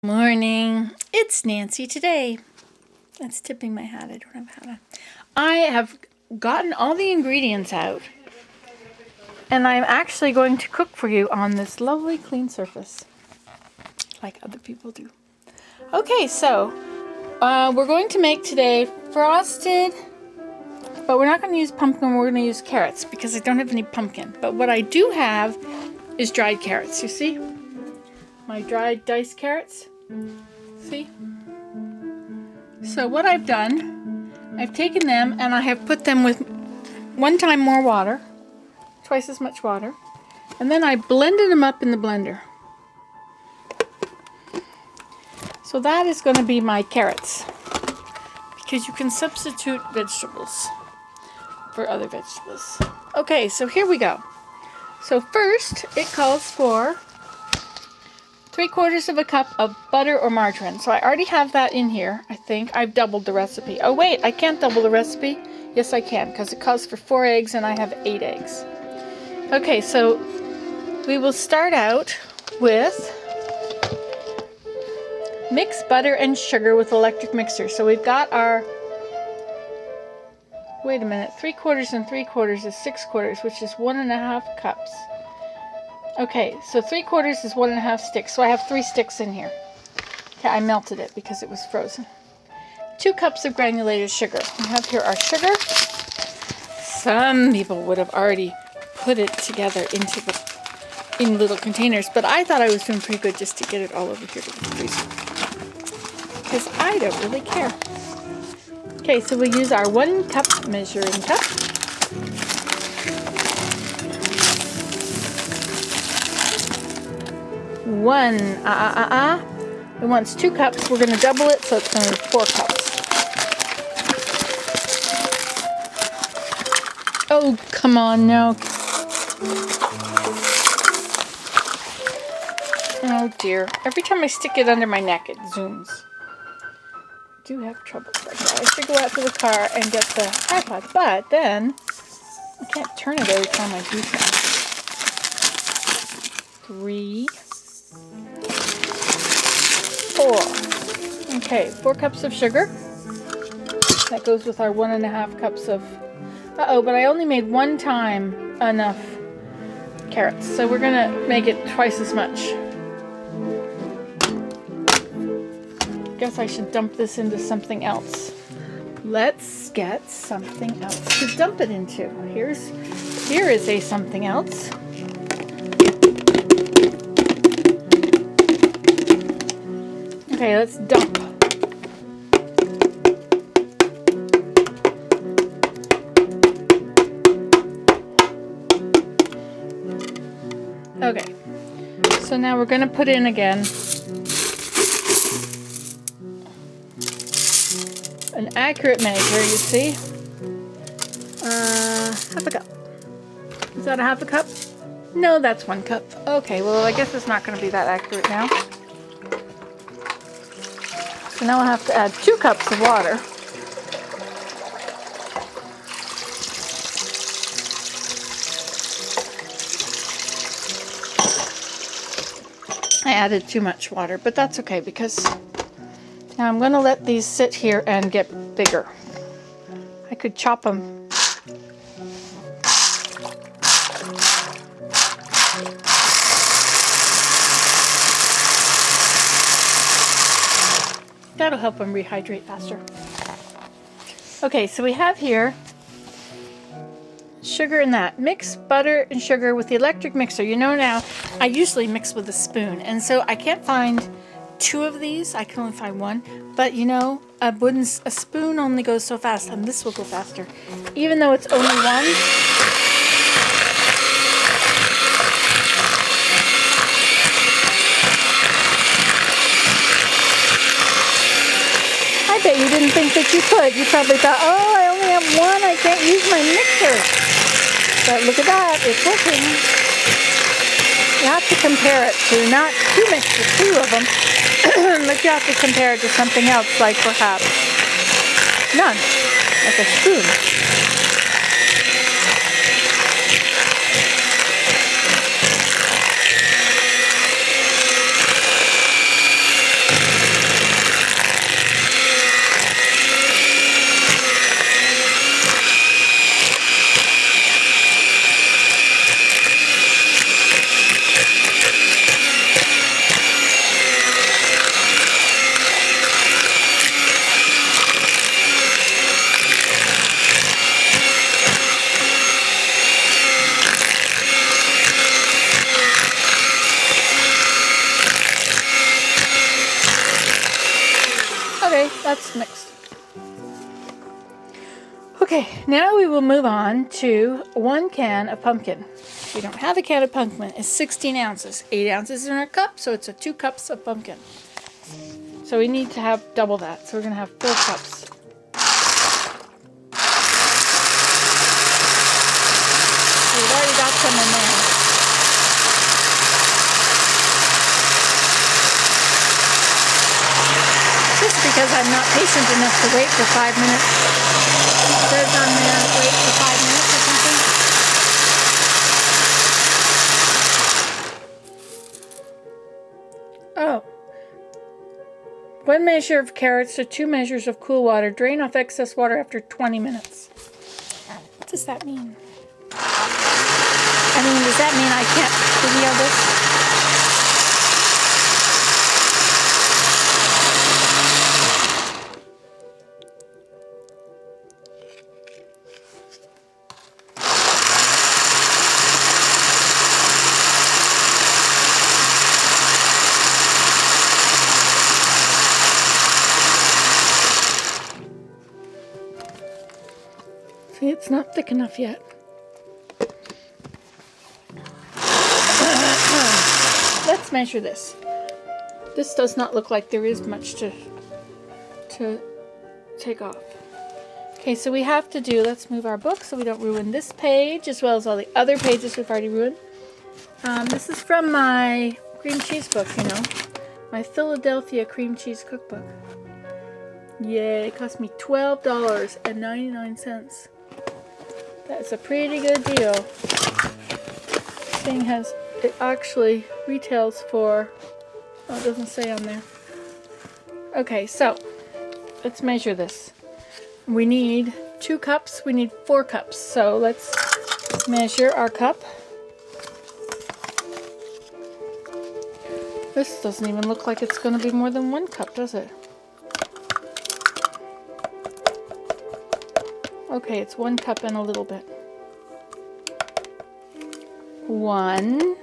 Morning. It's Nancy today. That's tipping my hat. I don't have a hat on. I have gotten all the ingredients out, and I'm actually going to cook for you on this lovely clean surface, like other people do. Okay, so we're going to make today frosted, but we're not going to use pumpkin. We're going to use carrots because I don't have any pumpkin. But what I do have is dried carrots. You see? My dried diced carrots. See? So what I've done, I've taken them and I have put them with 1 time more water, twice as much water, and then I blended them up in the blender. So that is going to be my carrots, because you can substitute vegetables for other vegetables. Okay, so here we go. So first, it calls for 3/4 of a cup of butter or margarine. So I already have that in here. I think I've doubled the recipe. Oh wait, I can't double the recipe. Yes, I can, because it calls for 4 eggs and I have 8 eggs. Okay, so we will start out with mix butter and sugar with electric mixer. So we've got our, wait a minute, 3/4 and 3/4 is 6/4, which is 1.5 cups. Okay, so 3/4 is 1.5 sticks. So I have 3 sticks in here. Okay, I melted it because it was frozen. 2 cups of granulated sugar. We have here our sugar. Some people would have already put it together in little containers, but I thought I was doing pretty good just to get it all over here to the freezer, because I don't really care. Okay, so we'll use our 1 cup measuring cup. It wants 2 cups. We're going to double it, so it's going to be 4 cups. Oh, come on, no. Oh dear. Every time I stick it under my neck, it zooms. I do have trouble like that. I should go out to the car and get the iPod, but then I can't turn it every time I do that. 3, 4. Okay, 4 cups of sugar. That goes with our 1.5 cups of... Uh-oh, but I only made 1 time enough carrots, so we're going to make it twice as much. Guess I should dump this into something else. Let's get something else to dump it into. Here is a something else. Okay, let's dump. Okay, so now we're going to put in again an accurate measure, you see. Half a cup. Is that a half a cup? No, that's 1 cup. Okay, well, I guess it's not going to be that accurate now. So now I'll have to add 2 cups of water. I added too much water, but that's okay, because now I'm going to let these sit here and get bigger. I could chop them. That'll help them rehydrate faster. Okay, so we have here sugar and that. Mix butter and sugar with the electric mixer. You know, now I usually mix with a spoon, and so I can't find 2 of these. I can only find 1. But you know, a spoon only goes so fast, and this will go faster. Even though it's only 1. I bet you didn't think that you could. You probably thought, oh, I only have 1. I can't use my mixer. But look at that. It's working. You have to compare it to not 2 mixers, 2 of them. But you have to compare it to something else, like perhaps none, like a spoon. Okay, that's mixed. Okay, now we will move on to 1 can of pumpkin. We don't have a can of pumpkin. It's 16 ounces. 8 ounces in our cup, so it's 2 cups of pumpkin. So we need to have double that. So we're going to have 4 cups. We've already got some in there. Just because I'm not patient enough to wait for 5 minutes. It says on there, wait for 5 minutes or something. Oh. 1 measure of carrots to 2 measures of cool water. Drain off excess water after 20 minutes. What does that mean? I mean, does that mean I can't video this? See, it's not thick enough yet. Let's measure this. This does not look like there is much to take off. Okay, so we have to do, let's move our book so we don't ruin this page as well as all the other pages we've already ruined. This is from my cream cheese book, you know, my Philadelphia cream cheese cookbook. Yay, it cost me $12.99. That's a pretty good deal. This thing has, it actually retails for, oh, it doesn't say on there. Okay, so let's measure this. We need 2 cups, we need 4 cups. So let's measure our cup. This doesn't even look like it's going to be more than 1 cup, does it? Okay, it's 1 cup and a little bit. 1.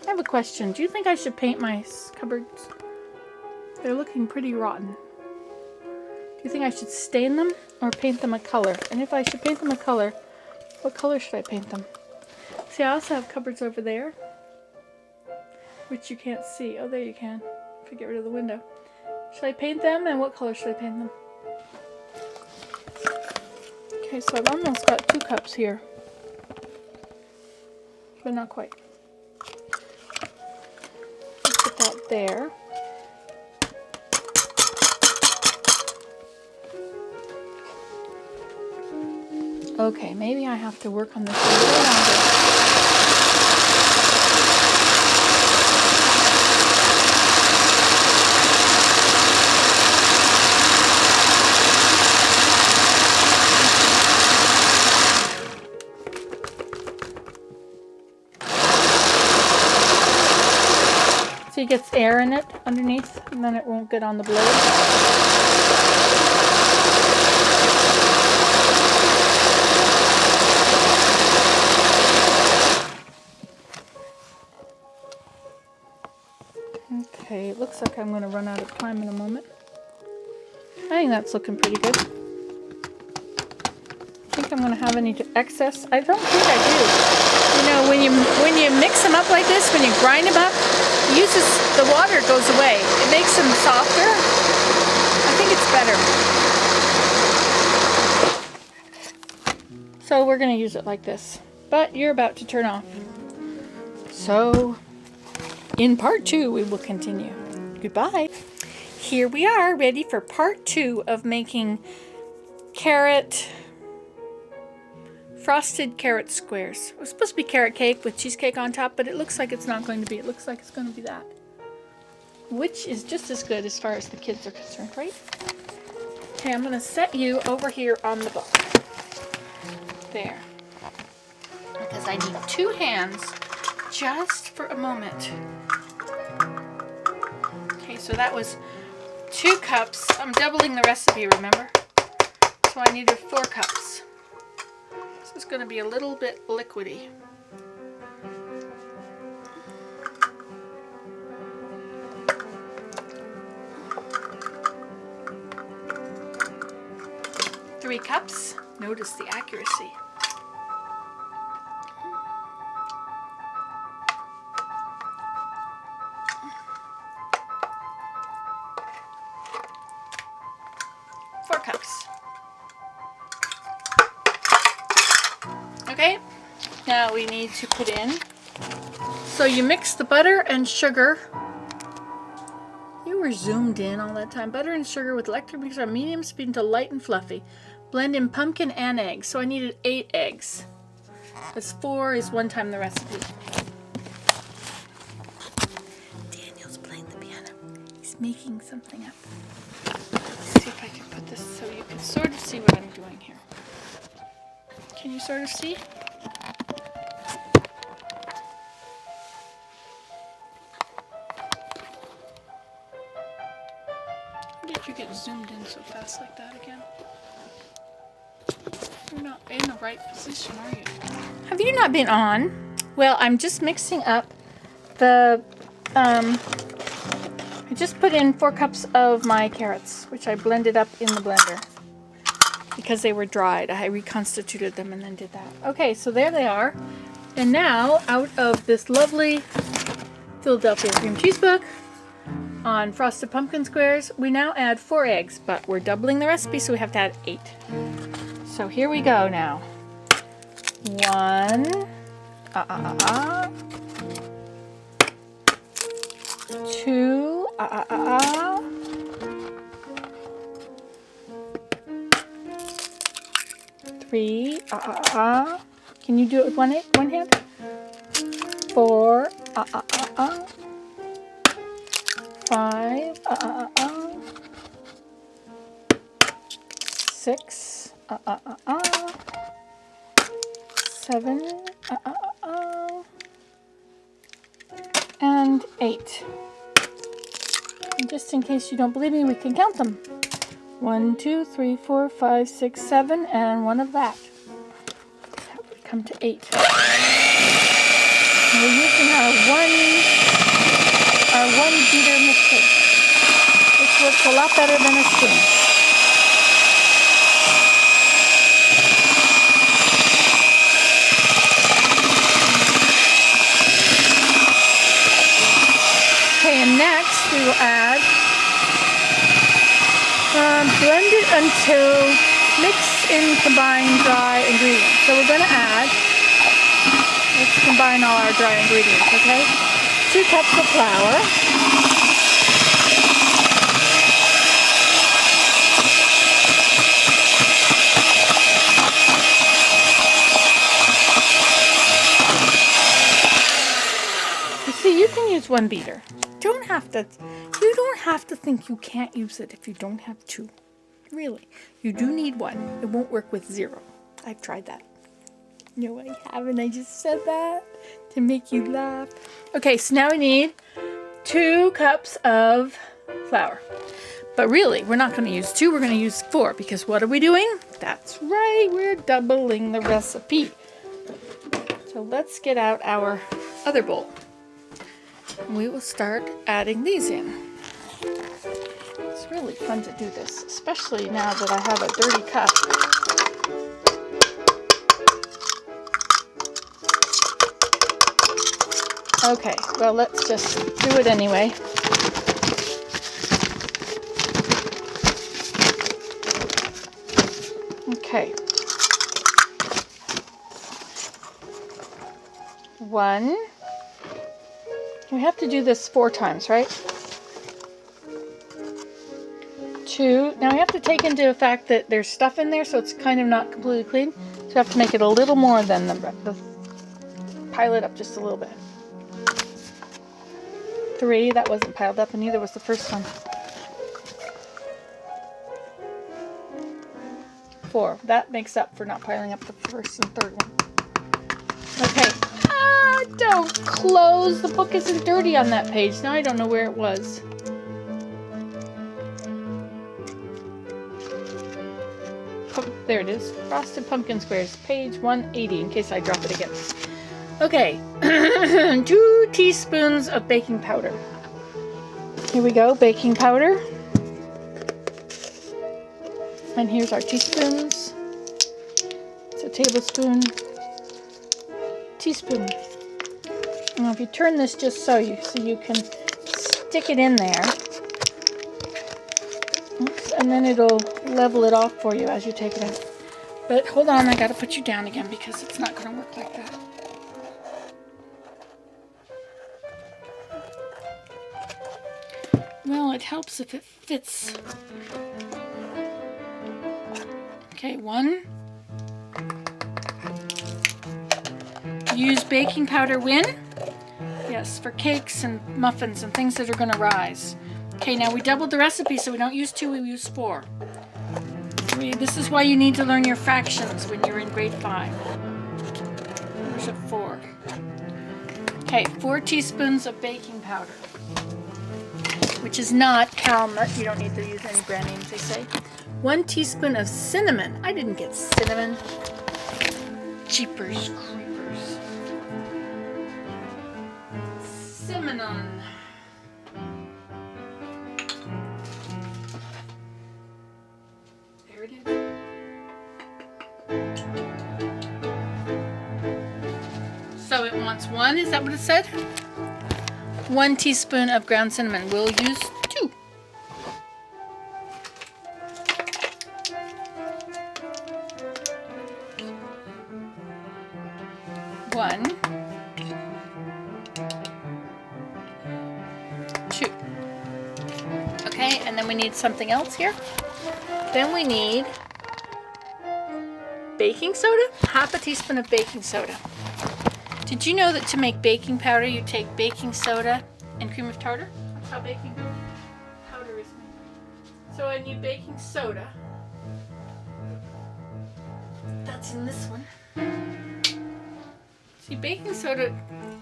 I have a question. Do you think I should paint my cupboards? They're looking pretty rotten. Do you think I should stain them or paint them a color? And if I should paint them a color, what color should I paint them? See, I also have cupboards over there, which you can't see. Oh, there you can. If I get rid of the window. Should I paint them, and what color should I paint them? Okay, so I've almost got 2 cups here, but not quite. Let's put that there. Okay, maybe I have to work on this a little longer. See, it gets air in it underneath, and then it won't get on the blade. Okay, it looks like I'm going to run out of time in a moment. I think that's looking pretty good. I think I'm going to have any excess. I don't think I do. You know, when you mix them up like this, when you grind them up, the water goes away. It makes them softer. I think it's better. So we're going to use it like this. But you're about to turn off. So in part 2, we will continue. Goodbye. Here we are, ready for part 2 of making frosted carrot squares. It was supposed to be carrot cake with cheesecake on top, but it looks like it's not going to be. It looks like it's going to be that. Which is just as good as far as the kids are concerned, right? Okay, I'm going to set you over here on the book. There. Because I need 2 hands just for a moment. Okay, so that was 2 cups. I'm doubling the recipe, remember? So I needed 4 cups. This is going to be a little bit liquidy. Three cups. Notice the accuracy. Okay, now we need to put in, so you mix the butter and sugar. You were zoomed in all that time. Butter and sugar with electric mixer on medium speed until light and fluffy. Blend in pumpkin and eggs. So I needed 8 eggs. Because 4 is 1 time the recipe. Daniel's playing the piano. He's making something up. Let's see if I can put this so you can sort of see what I'm doing here. Can you sort of see? How did you get zoomed in so fast like that again? You're not in the right position, are you? Have you not been on? Well, I'm just mixing up the, I just put in 4 cups of my carrots, which I blended up in the blender. Because they were dried. I reconstituted them and then did that. Okay, so there they are. And now, out of this lovely Philadelphia cream cheese book on frosted pumpkin squares, we now add 4 eggs, but we're doubling the recipe, so we have to add 8. So here we go now. 1, 2, 3, Can you do it with one hand? 4, 5, 6, 7, and 8. And just in case you don't believe me, we can count them. 1, 2, 3, 4, 5, 6, 7, and 1 of that. That would come to 8. And we're using our one beater mixer, which works a lot better than a spoon. Okay, and next we will add. Blend it until mix in combined dry ingredients. So we're going to add, let's combine all our dry ingredients, okay? 2 cups of flour. You see, you can use 1 beater. You don't have to think you can't use it if you don't have 2. Really, you do need 1. It won't work with 0. I've tried that. No, I haven't. I just said that to make you laugh. Okay, so now we need 2 cups of flour. But really, we're not going to use 2. We're going to use 4 because what are we doing? That's right. We're doubling the recipe. So let's get out our other bowl. We will start adding these in. It's really fun to do this, especially now that I have a dirty cup. Okay, well, let's just do it anyway. Okay. 1. We have to do this 4 times, right? 2. Now we have to take into the fact that there's stuff in there, so it's kind of not completely clean. So we have to make it a little more than the pile it up just a little bit. 3. That wasn't piled up, and neither was the first one. 4. That makes up for not piling up the first and third one. Okay. Don't close. The book isn't dirty on that page. Now I don't know where it was. there it is. Frosted Pumpkin Squares, page 180, in case I drop it again. Okay, 2 teaspoons of baking powder. Here we go, baking powder. And here's our teaspoons. It's a tablespoon, teaspoon. Now if you turn this just so you can stick it in there. Oops, and then it'll level it off for you as you take it out. But hold on, I gotta put you down again because it's not gonna work like that. Well, it helps if it fits. Okay, 1. Use baking powder when? Yes, for cakes and muffins and things that are going to rise. Okay, now we doubled the recipe, so we don't use 2, we use 4. This is why you need to learn your fractions when you're in grade 5. Where's it 4? Okay, 4 teaspoons of baking powder, which is not cow nut. You don't need to use any brand names, they say. 1 teaspoon of cinnamon. I didn't get cinnamon. Jeepers creepers. Cinnamon. There it is. So it wants 1, is that what it said? 1 teaspoon of ground cinnamon. We'll use 2. One, 2. Okay, and then we need something else here. Then we need baking soda, 1/2 teaspoon of baking soda. Did you know that to make baking powder, you take baking soda and cream of tartar? That's how baking powder is made. So I need baking soda. That's in this one. See, baking soda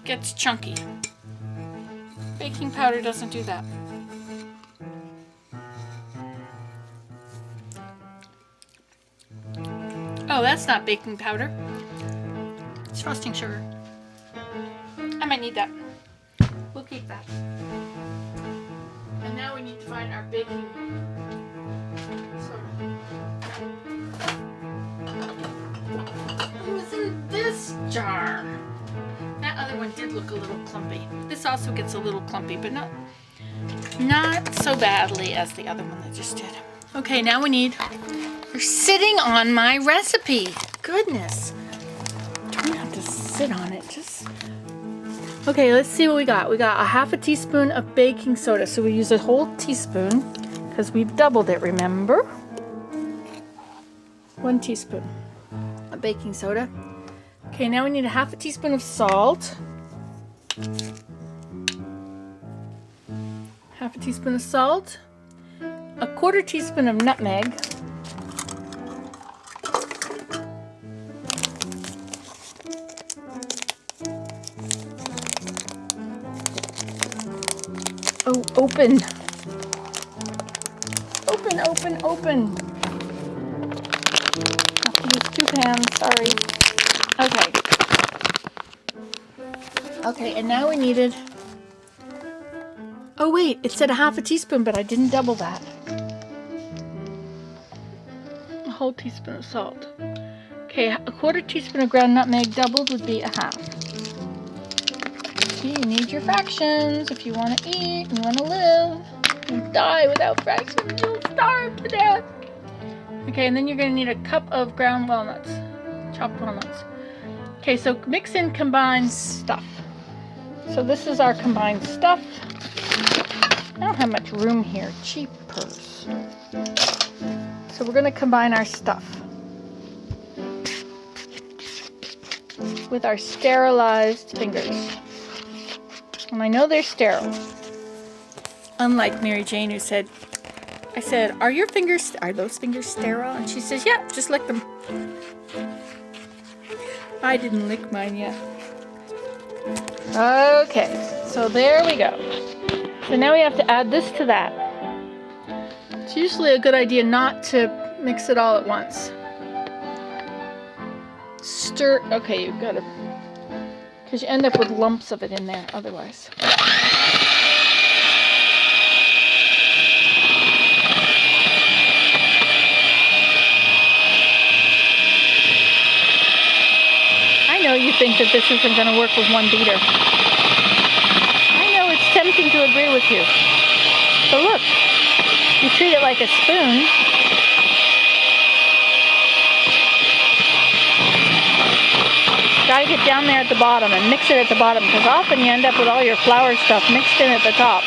gets chunky. Baking powder doesn't do that. Oh, that's not baking powder. It's frosting sugar. I might need that. We'll keep that. And now we need to find our baking soda. It was in this jar. That other one did look a little clumpy. This also gets a little clumpy, but not so badly as the other one that just did. Okay, now we need... You're sitting on my recipe. Goodness. Don't have to sit on it. Just... Okay, let's see what we got. We got 1/2 teaspoon of baking soda. So we use a whole teaspoon because we've doubled it, remember? 1 teaspoon of baking soda. Okay, now we need 1/2 teaspoon of salt. 1/2 teaspoon of salt. 1/4 teaspoon of nutmeg. Oh, open. Open, open, open. Have to use 2 pans, sorry. Okay. Okay, and now we needed... Oh wait, it said 1/2 teaspoon, but I didn't double that. A whole teaspoon of salt. Okay, 1/4 teaspoon of ground nutmeg doubled would be 1/2. You need your fractions if you want to eat and want to live. You die without fractions, you'll starve to death. Okay, and then you're going to need a cup of ground walnuts, chopped walnuts. Okay, so mix in combined stuff. So this is our combined stuff. I don't have much room here, cheapers. So we're going to combine our stuff with our sterilized fingers. And I know they're sterile. Unlike Mary Jane, who said, I said, are those fingers sterile? And she says, yeah, just lick them. I didn't lick mine yet. Okay, so there we go. So now we have to add this to that. It's usually a good idea not to mix it all at once. stir. Okay, you've got to, because you end up with lumps of it in there otherwise. I know you think that this isn't going to work with one beater. I know it's tempting to agree with you. But look, you treat it like a spoon. Gotta get down there at the bottom and mix it at the bottom, because often you end up with all your flour stuff mixed in at the top.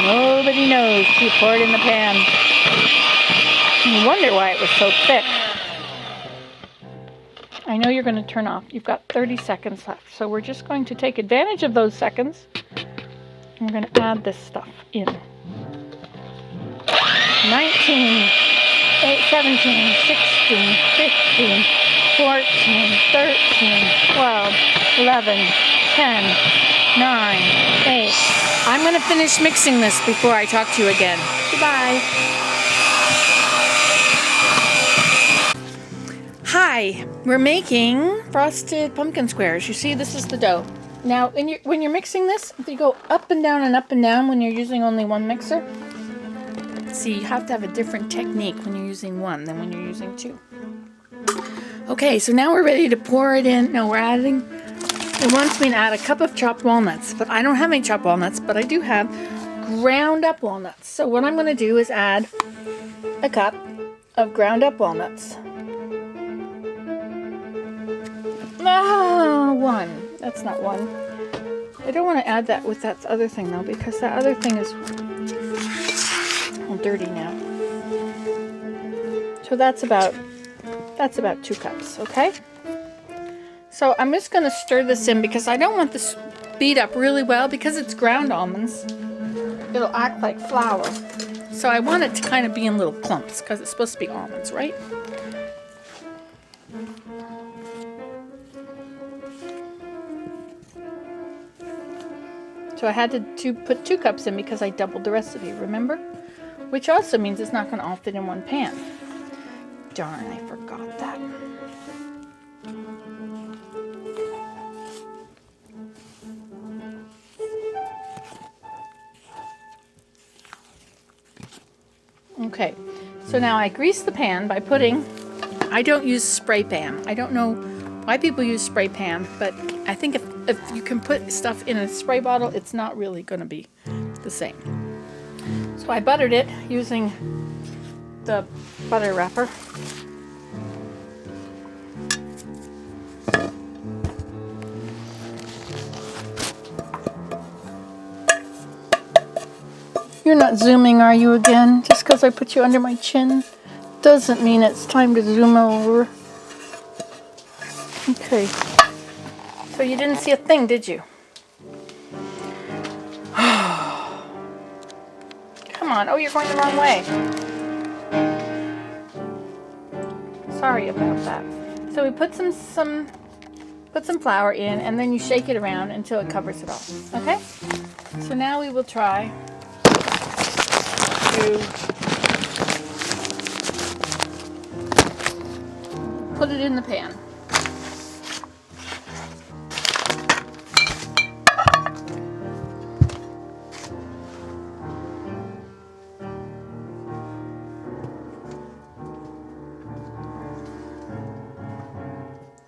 Nobody knows till you pour it in the pan. You wonder why it was so thick. I know you're going to turn off. You've got 30 seconds left. So we're just going to take advantage of those seconds. And we're going to add this stuff in. 19, 17, 16, 15, 14, 13, 12, 11, 10, 9, 8. I'm going to finish mixing this before I talk to you again. Goodbye. Hi, we're making frosted pumpkin squares. You see, this is the dough. Now, when you're mixing this, you go up and down when you're using only one mixer. See, you have to have a different technique when you're using one than when you're using two. Okay, so now we're ready to pour it in. No, it wants me to add a cup of chopped walnuts, but I don't have any chopped walnuts, but I do have ground up walnuts. So what I'm going to do is add a cup of ground up walnuts. Ah, one. That's not one. I don't want to add that with that other thing though, because that other thing is all dirty now. So that's about 2 cups, okay? So I'm just going to stir this in because I don't want this beat up really well, because it's ground almonds. It'll act like flour. So I want it to kind of be in little clumps because it's supposed to be almonds, right? So I had to put 2 cups in because I doubled the recipe, remember? Which also means it's not going to all fit in one pan. Darn, I forgot that. Okay, so now I grease the pan by I don't use spray pan. I don't know why people use spray pan, but I think if you can put stuff in a spray bottle, it's not really going to be the same. So I buttered it using the butter wrapper. You're not zooming, are you, again? Just because I put you under my chin doesn't mean it's time to zoom over. Okay. So you didn't see a thing, did you? Come on. Oh, you're going the wrong way. Sorry about that. So we put some flour in, and then you shake it around until it covers it all. Okay? So now we will try to put it in the pan.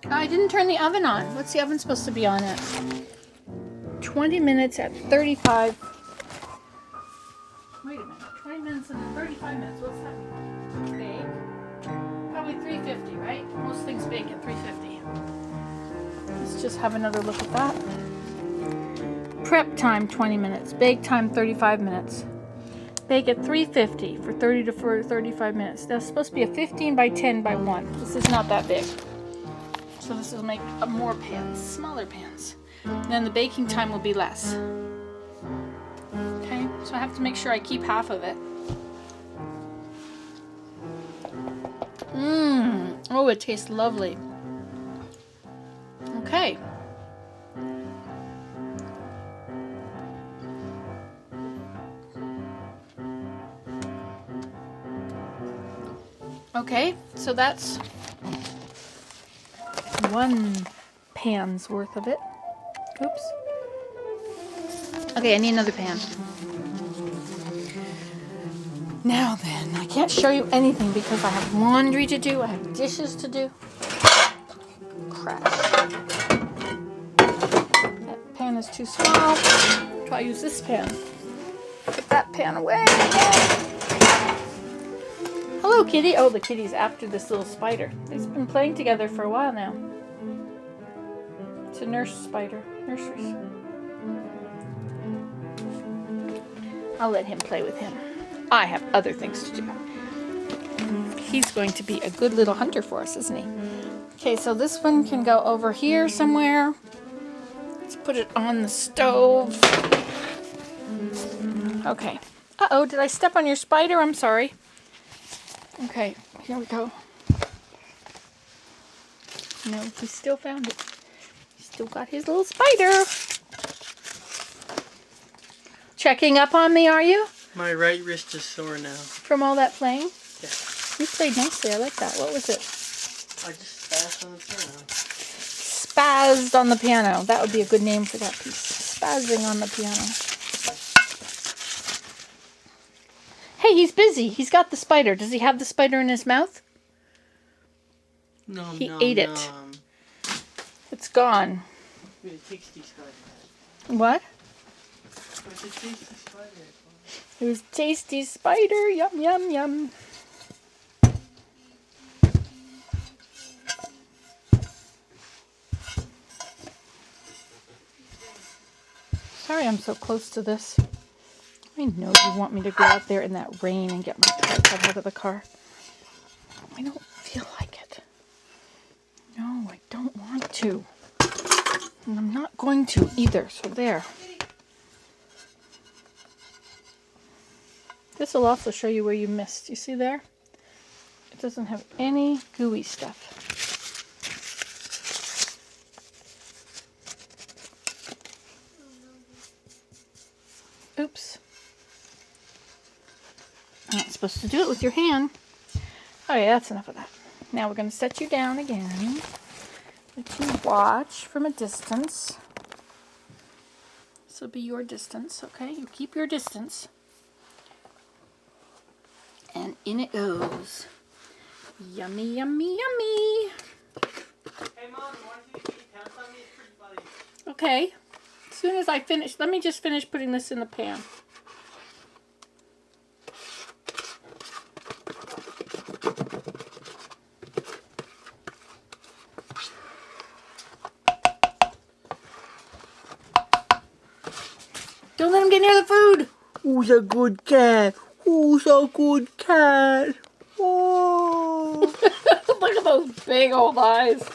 I didn't turn the oven on. What's the oven supposed to be on at? 20 minutes at 35. Wait a minute. 20 minutes and 35 minutes. What's that mean? Bake? Probably 350, right? Most things bake at 350. Let's just have another look at that. Prep time 20 minutes. Bake time 35 minutes. Bake at 350 for 30 to 35 minutes. That's supposed to be a 15 by 10 by 1. This is not that big. So this will make more pans, smaller pans. Then the baking time will be less. Okay, so I have to make sure I keep half of it. Oh, it tastes lovely. Okay. Okay, so that's one pan's worth of it. Oops. Okay, I need another pan. Now then, I can't show you anything because I have laundry to do, I have dishes to do. Crash. That pan is too small. Try to use this pan. Put that pan away. Hello, kitty. Oh, the kitty's after this little spider. They've been playing together for a while now. It's a nurse spider. Nurseries. I'll let him play with him. I have other things to do. He's going to be a good little hunter for us, isn't he? Okay, so this one can go over here somewhere. Let's put it on the stove. Okay. Uh-oh, did I step on your spider? I'm sorry. Okay, here we go. No, he still found it. He still got his little spider. Checking up on me, are you? My right wrist is sore now. From all that playing? Yeah. You played nicely. I like that. What was it? I just spazzed on the piano. Spazzed on the piano. That would be a good name for that piece. Spazzing on the piano. Hey, he's busy. He's got the spider. Does he have the spider in his mouth? No, He ate it. It's gone. With a tasty spider. What? With a tasty spider. It was tasty spider. Yum, yum, yum. Sorry I'm so close to this. I know you want me to go out there in that rain and get my tripod out of the car. I don't feel like it. No, I don't want to. And I'm not going to either, so there. This will also show you where you missed. You see there? It doesn't have any gooey stuff. Oops. I'm not supposed to do it with your hand. Oh yeah, that's enough of that. Now we're going to set you down again. Let you watch from a distance. This will be your distance, okay? You keep your distance. And in it goes. Yummy, yummy, yummy. Hey Mom, why don't you keep counts on me? It's pretty funny. Okay. As soon as I finish, let me just finish putting this in the pan. Don't let him get near the food. Who's a good cat? Who's a good cat? Oh. Look at those big old eyes.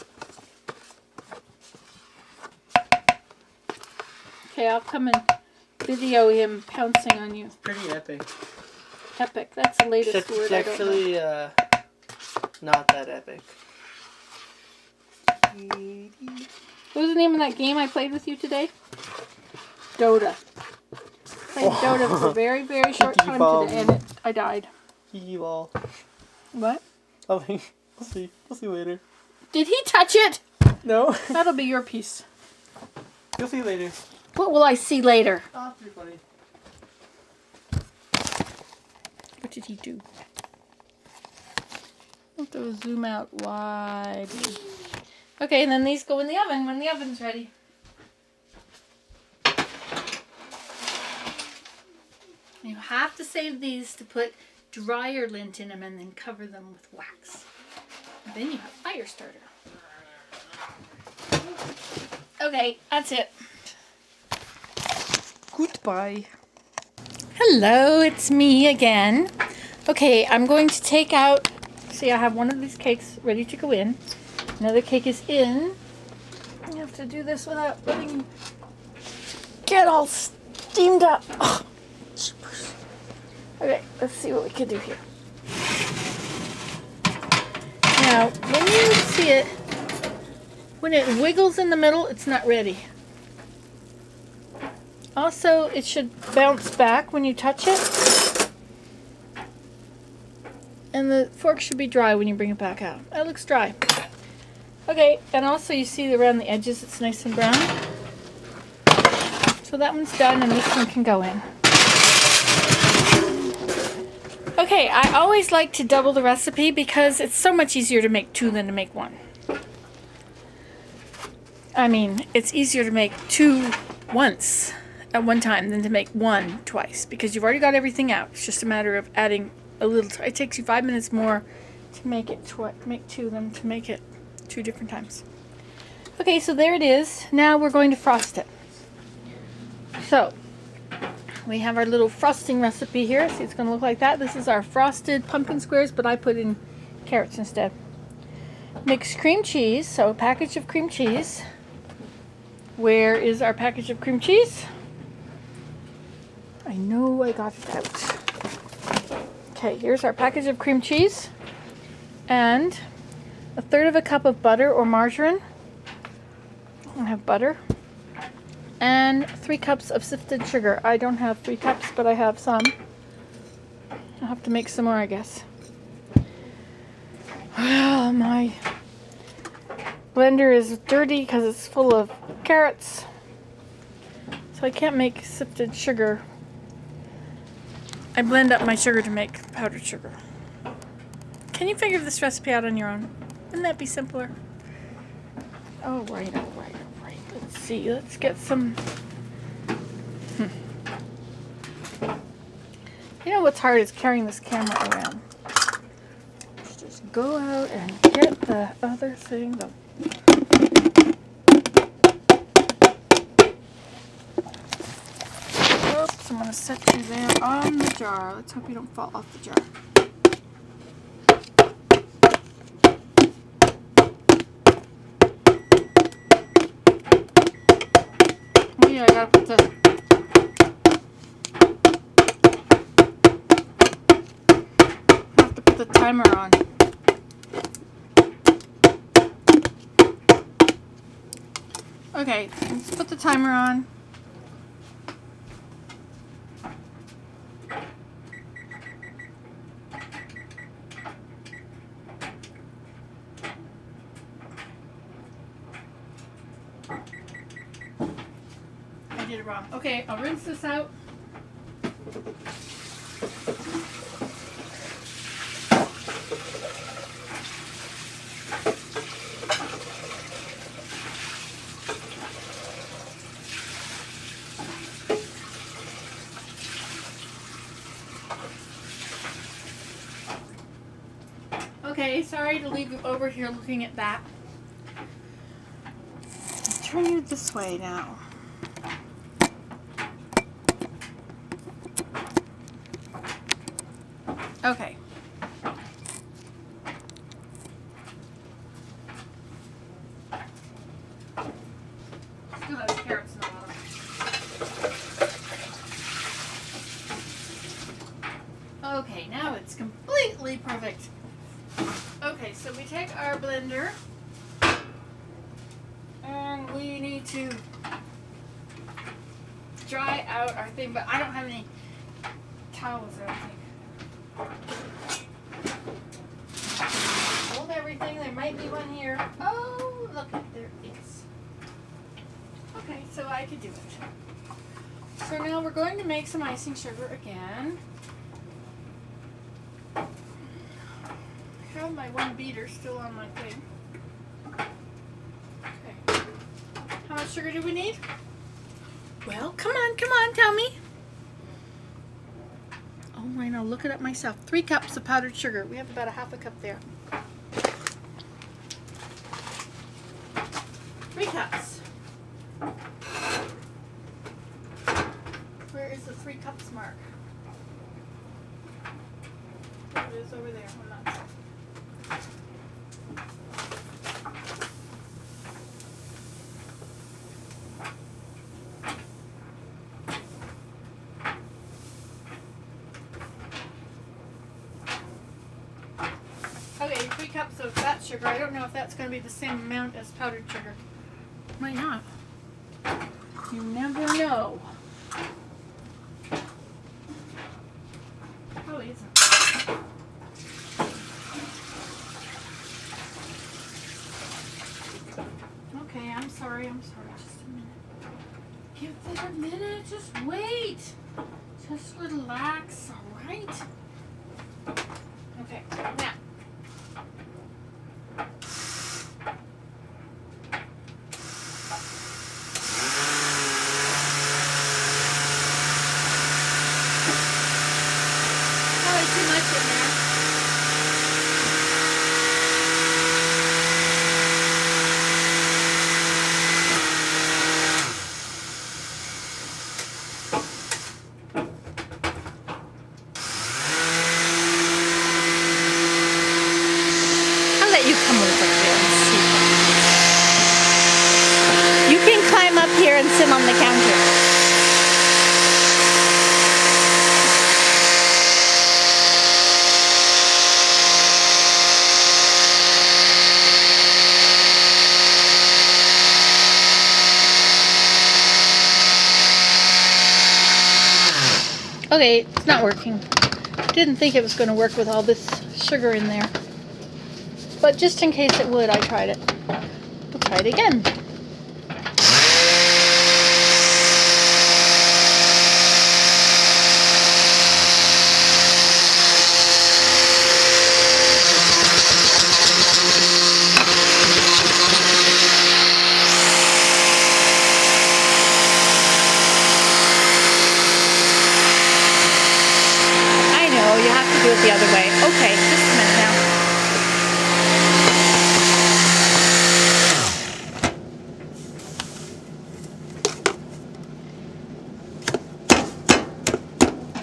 Okay, I'll come and video him pouncing on you. Pretty epic. Epic. That's the latest It's word. I don't know. actually not that epic. What was the name of that game I played with you today? Dota. Played Dota for a very, very short time today, and I died. You all. What? We'll see. We'll see later. Did he touch it? No. That'll be your piece. You'll see later. What will I see later? Oh, pretty funny. What did he do? I'll have to zoom out wide. Okay, and then these go in the oven when the oven's ready. You have to save these to put dryer lint in them and then cover them with wax. And then you have fire starter. Okay, that's it. Goodbye. Hello, it's me again. Okay, I'm going to take out, see I have one of these cakes ready to go in. Another cake is in. I have to do this without letting get all steamed up. Oh, jeepers. Okay, let's see what we can do here. Now, when you see it, when it wiggles in the middle, it's not ready. Also, it should bounce back when you touch it. And the fork should be dry when you bring it back out. It looks dry. Okay, and also you see around the edges it's nice and brown. So that one's done and this one can go in. Okay, I always like to double the recipe because it's so much easier to make 2 than to make 1. I mean, it's easier to make 2 once at one time than to make 1 twice because you've already got everything out. It's just a matter of adding a little. It takes you 5 minutes more to make it make 2 than to make it 2 different times. Okay, so there it is. Now we're going to frost it. So we have our little frosting recipe here. See, it's going to look like that. This is our frosted pumpkin squares, but I put in carrots instead. Mix cream cheese, so a package of cream cheese. Where is our package of cream cheese? I know I got it out. Okay, here's our package of cream cheese. And 1/3 cup of butter or margarine. I have butter. And 3 cups of sifted sugar. I don't have 3 cups, but I have some. I'll have to make some more, I guess. Well, my blender is dirty because it's full of carrots. So I can't make sifted sugar. I blend up my sugar to make powdered sugar. Can you figure this recipe out on your own? Wouldn't that be simpler? Oh, right. Let's see. Let's get some. You know what's hard is carrying this camera around. Let's just go out and get the other thing. Oops, I'm going to set you there on the jar. Let's hope you don't fall off the jar. Oh yeah, I gotta put the... I have to put the timer on. Okay, let's put the timer on. I did it wrong. Okay, I'll rinse this out. Okay, sorry to leave you over here looking at that. I'll turn you this way now. Okay. Still has carrots in the bottom. Okay, now it's completely perfect. Okay, so we take our blender and we need to dry out our thing, but I don't have any towels or anything. Hold everything, there might be one here. Oh, look, there is. Okay, so I could do it. So now we're going to make some icing sugar again. I have my one beater still on my thing. Okay. How much sugar do we need? Well, come on, tell me. Oh, I know, look it up myself. 3 cups of powdered sugar. We have about a 1/2 cup there. 3 cups. Where is the 3 cups mark? It is over there. Hold on. Okay, 3 cups of fat sugar. I don't know if that's going to be the same amount as powdered sugar. Might not. You never know. Probably isn't. minute. Just wait. Just relax, all right? Okay, now. Probably too much in there. I'll let you come over here and see. You can climb up here and sit on the counter. Okay, it's not working. Didn't think it was going to work with all this sugar in there. But just in case it would, I tried it. We'll try it again. I know, you have to do it the other way. Okay, just a minute now.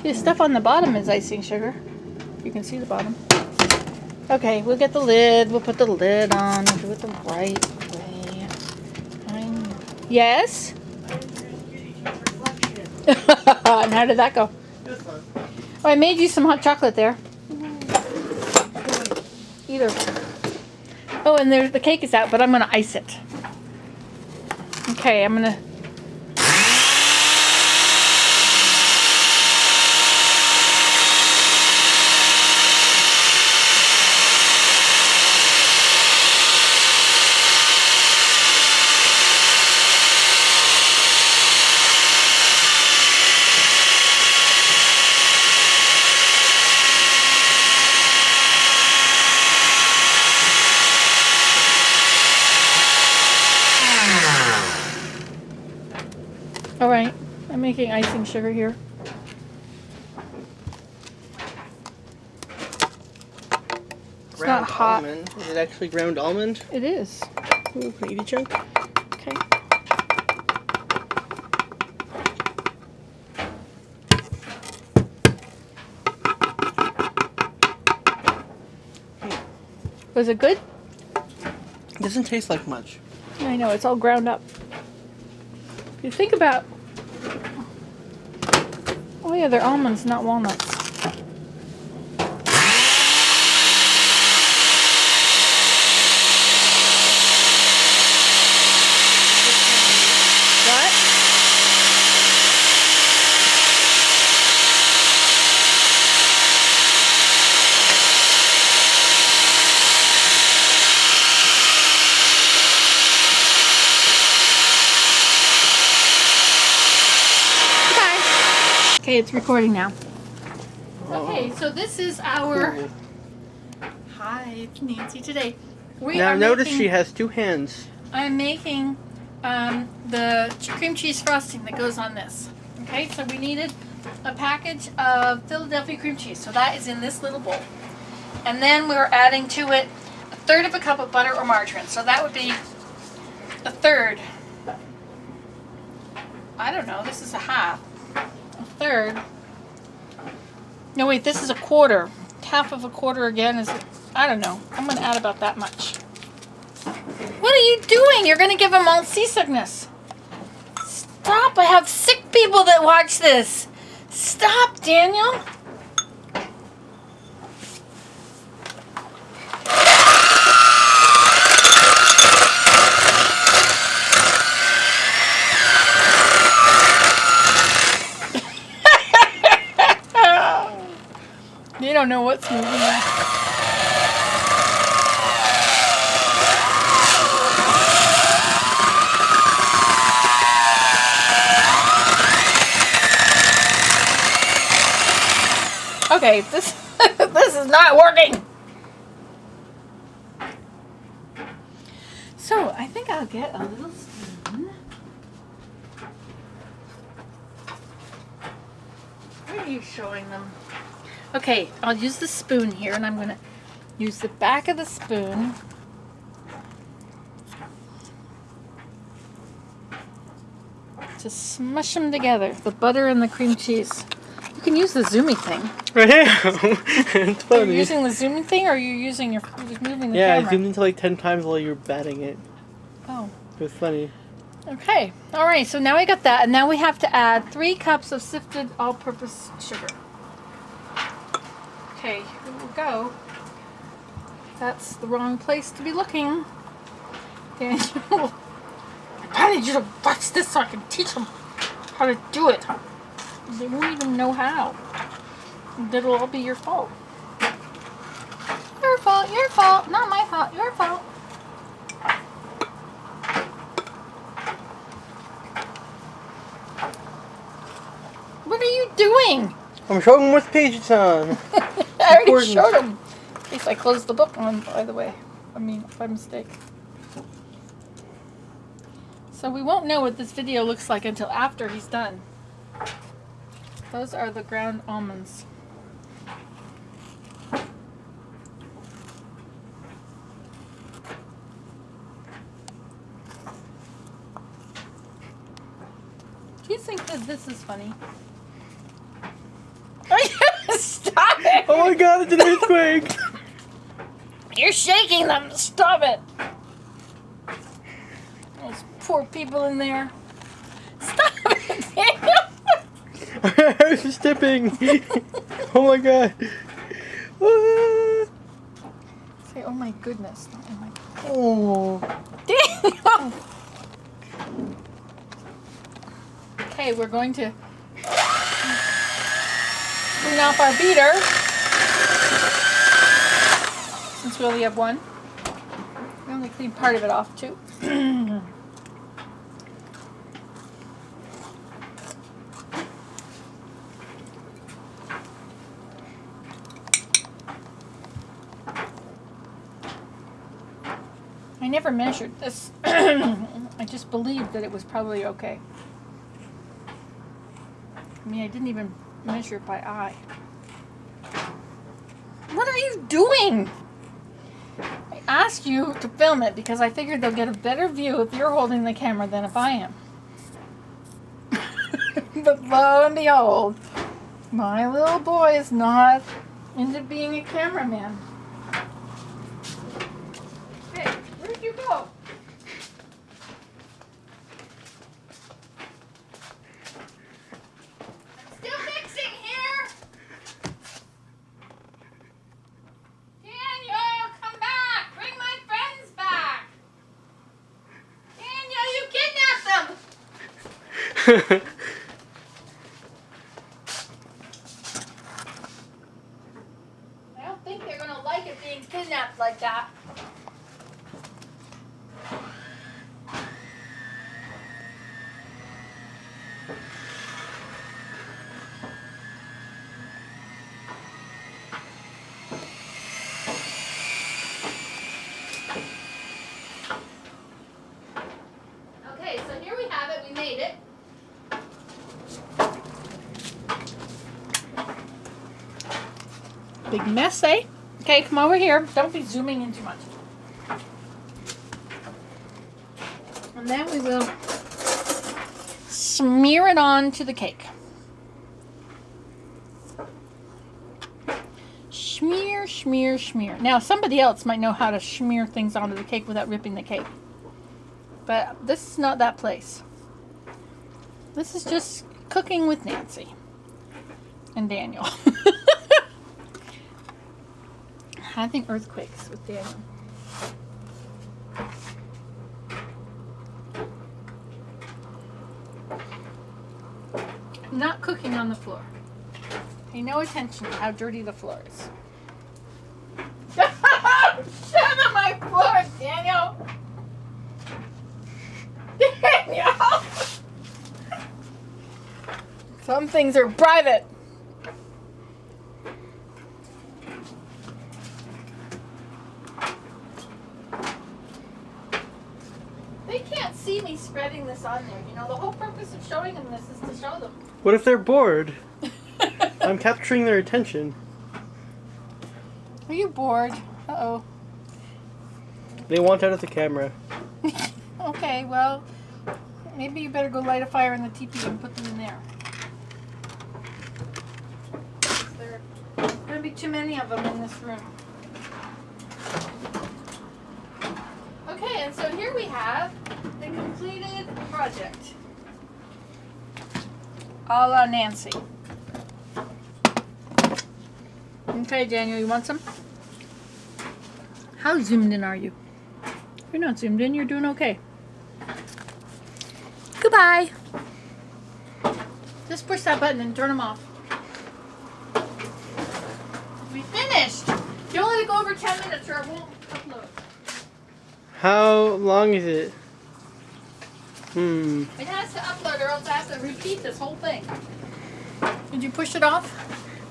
The stuff on the bottom is icing sugar. You can see the bottom. Okay, we'll get the lid. We'll put the lid on. We'll do it the right way. Yes? And how did that go? Oh, I made you some hot chocolate there. Either. Oh, and there's the cake is out, but I'm gonna ice it. Okay, I'm gonna. All right, I'm making icing sugar here. It's not hot. Almond. Is it actually ground almond? It is. Ooh, can I eat a chunk? Okay. Was it good? It doesn't taste like much. I know, it's all ground up. If you think about... Oh yeah, they're almonds, not walnuts. What? Okay, it's recording now. Okay, so this is our... Cool. Hi, it's Nancy today. We Now are notice making... she has two hands. I'm making the cream cheese frosting that goes on this. Okay, so we needed a package of Philadelphia cream cheese. So that is in this little bowl. And then we're adding to it 1/3 of a cup of butter or margarine. So that would be 1/3. I don't know, this is a half. 1/3. No wait, this is 1/4. Half of 1/4 again is, I don't know. I'm going to add about that much. What are you doing? You're going to give them all seasickness. Stop, I have sick people that watch this. Stop, Daniel. You don't know what's moving there. Okay, this this is not working. So I think I'll get a little spoon. Where are you showing them? Okay, I'll use the spoon here, and I'm gonna use the back of the spoon. To smush them together, the butter and the cream cheese. You can use the zoomy thing. I am. It's Are you funny. using the zooming thing, or are you using you're just moving the Yeah, I camera? zoomed into like 10 times while you were batting it. Oh. It was funny. Okay. All right. So now we got that, and now we have to add 3 cups of sifted all-purpose sugar. Okay, here we go. That's the wrong place to be looking. Daniel, I need you to watch this so I can teach them how to do it. They won't even know how. That'll all be your fault. Your fault, your fault, not my fault, your fault. What are you doing? I'm showing them what page it's on. I already Important. showed him. In case I closed the book on, by the way. I mean, by mistake. So we won't know what this video looks like until after he's done. Those are the ground almonds. Do you think that this is funny? Stop it! Oh my god, it's an earthquake! You're shaking them! Stop it! Those poor people in there. Stop it, Daniel! I was just tipping! Oh my god! Ah. Say, oh my goodness. Not oh my Oh. Daniel! Okay, we're going to bring off our beater. Since we only have one. We only cleaned part of it off too. I never measured this. I just believed that it was probably okay. I mean, I didn't even measure it by eye. What are you doing? I asked you to film it because I figured they'll get a better view if you're holding the camera than if I am. But lo and behold, my little boy is not into being a cameraman. Hey, where'd you go? I'm still mixing here. Daniel, come back. Bring my friends back. Daniel, you kidnapped them. I don't think they're going to like it being kidnapped like that. Okay, so here we have it. We made it. Big mess, eh? Okay, come over here. Don't be zooming in too much. And then we will smear it on to the cake. Smear, smear, smear. Now, somebody else might know how to smear things onto the cake without ripping the cake. But this is not that place. This is just cooking with Nancy and Daniel. Having earthquakes with Daniel. I'm not cooking on the floor. Pay no attention to how dirty the floor is. Shut on my floor, Daniel! Daniel! Some things are private. me spreading this on there. You know, the whole purpose of showing them this is to show them. What if they're bored? I'm capturing their attention. Are you bored? Uh-oh. They want out of the camera. Okay, well, maybe you better go light a fire in the teepee and put them in there. There's going to be too many of them in this room. Okay, and so here we have the completed project. A la Nancy. Okay, Daniel, you want some? How zoomed in are you? If you're not zoomed in, you're doing okay. Goodbye. Just push that button and turn them off. We finished. Don't let it go over 10 minutes or it won't upload. How long is it? It has to upload or else I have to repeat this whole thing. Did you push it off?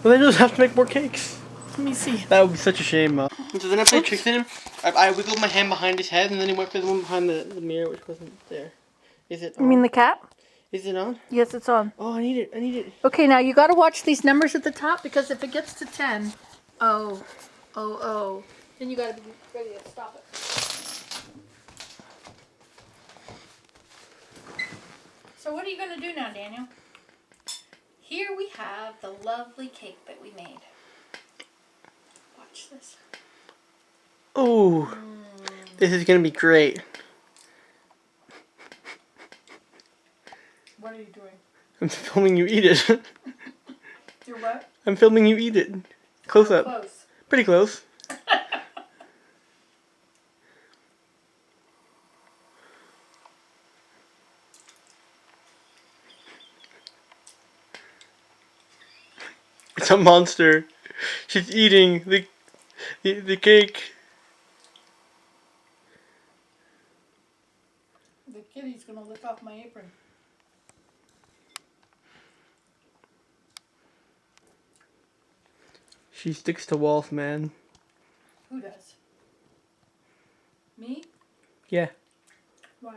Well, then you'll just have to make more cakes. Let me see. That would be such a shame. So then I played tricks in him. I wiggled my hand behind his head, and then he went for the one behind the mirror, which wasn't there. Is it on? You mean the cat? Is it on? Yes, it's on. Oh, I need it. I need it. Okay, now you got to watch these numbers at the top because if it gets to 10, then you got to be ready to stop it. So what are you going to do now, Daniel? Here we have the lovely cake that we made. Watch this. Oh, this is gonna be great. What are you doing? I'm filming you eat it. You're what? I'm filming you eat it. Close up. Close. Pretty close. It's a monster. She's eating the cake. The kitty's going to lick off my apron. She sticks to walls, man. Who does? Me? Yeah. Why?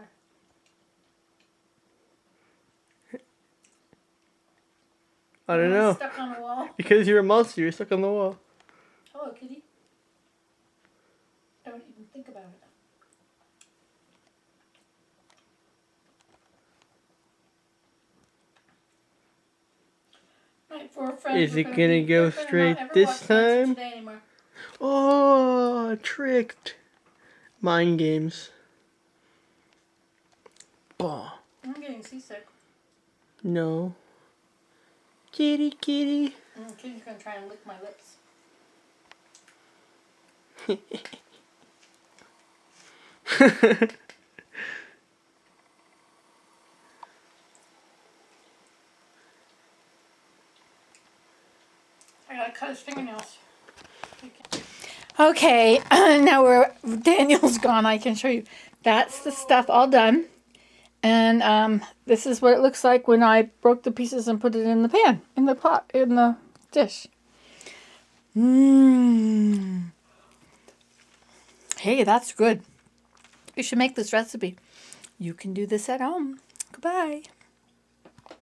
I don't know. Stuck on a wall. Because you're a monster, you're stuck on the wall. Hello, kitty. Don't even think about it. Right, for friends, Is it gonna go straight this time? Oh, tricked. Mind games. Bah. I'm getting seasick. No. Kitty, kitty. Kitty's gonna try and lick my lips. I gotta cut his fingernails. Okay, now Daniel's gone. I can show you. That's the stuff all done. And this is what it looks like when I broke the pieces and put it in the pan, in the pot, in the dish. Hey, that's good. You should make this recipe. You can do this at home. Goodbye.